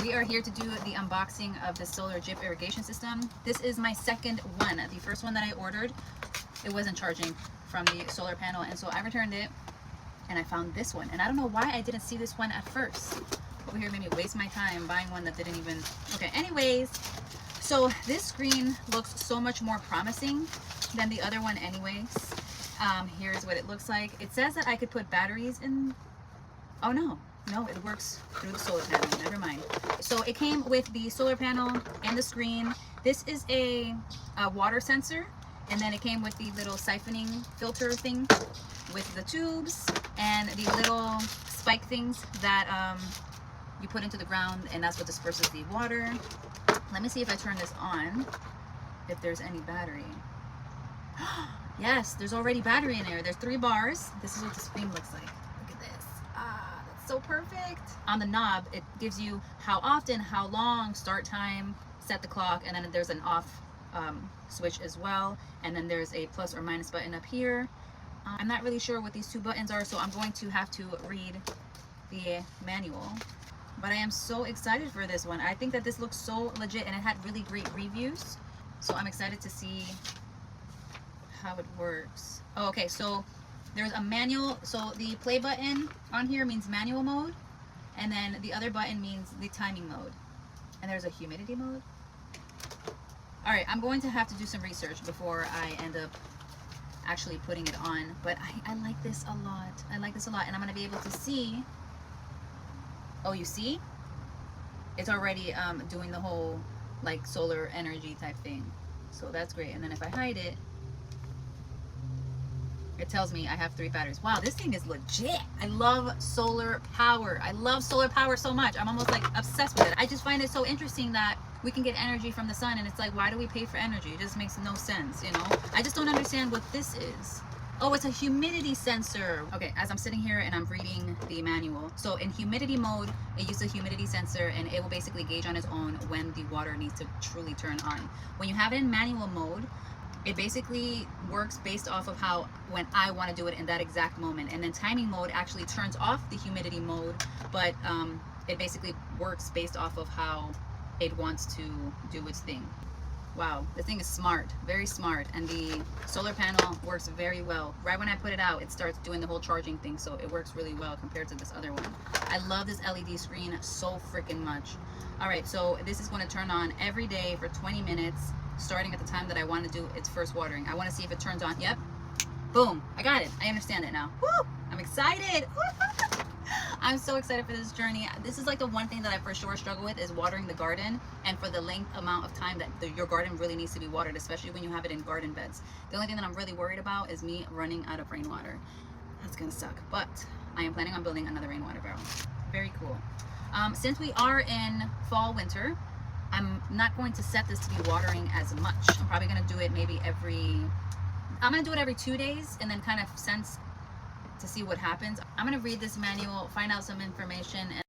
We are here to do the unboxing of the solar drip irrigation system. This is my second one. The first one that I ordered, it wasn't charging from the solar panel, and so I returned it and I found this one. And I don't know why I didn't see this one at first. Over here made me waste my time buying one that didn't even... Okay, anyways, so this screen looks so much more promising than the other one anyways. Here's what it looks like. It says that I could put batteries in... Oh no, it works through the solar panel. Never mind. So it came with the solar panel and the screen. This is a water sensor, and then it came with the little siphoning filter thing with the tubes and the little spike things that you put into the ground, and that's what disperses the water. Let me see if I turn this on, if there's any battery. Yes, there's already battery in there. There's 3 bars. This is what the screen looks like. Look at this. Ah, that's so perfect. On the knob, it gives you how often, how long, start time, set the clock, and then there's an off switch as well. And then there's a plus or minus button up here. I'm not really sure what these 2 buttons are, so I'm going to have to read the manual. But I am so excited for this one. I think that this looks so legit, and it had really great reviews. So I'm excited to see how it works. Oh, okay, so there's a manual. So the play button on here means manual mode, and then the other button means the timing mode. And there's a humidity mode. All right, I'm going to have to do some research before I end up actually putting it on, but I like this a lot. I like this a lot, and I'm gonna be able to see. Oh, you see? It's already doing the whole like solar energy type thing. So that's great. And then if I hide it, it tells me I have 3 batteries. Wow, this thing is legit. I love solar power. I love solar power so much. I'm almost like obsessed with it. I just find it so interesting that we can get energy from the sun, and it's like, why do we pay for energy? It just makes no sense, you know? I just don't understand what this is. Oh, it's a humidity sensor. Okay, as I'm sitting here and I'm reading the manual. So in humidity mode, it uses a humidity sensor, and it will basically gauge on its own when the water needs to truly turn on. When you have it in manual mode, it basically works based off of when I want to do it in that exact moment. And then timing mode actually turns off the humidity mode, but it basically works based off of how it wants to do its thing. Wow, this thing is smart, very smart, and the solar panel works very well. Right when I put it out, it starts doing the whole charging thing, so it works really well compared to this other one. I love this LED screen so freaking much. All right, so this is going to turn on every day for 20 minutes, starting at the time that I want to do its first watering. I want to see if it turns on. Yep. Boom. I got it. I understand it now. Woo! I'm excited. I'm so excited for this journey. This is like the one thing that I for sure struggle with is watering the garden, and for the length amount of time that your garden really needs to be watered, especially when you have it in garden beds. The only thing that I'm really worried about is me running out of rainwater. That's gonna suck, but I am planning on building another rainwater barrel. Very cool. Since we are in fall winter, I'm not going to set this to be watering as much. I'm probably gonna do it maybe I'm gonna do it every 2 days, and then kind of sense to see what happens. I'm gonna read this manual, find out some information, and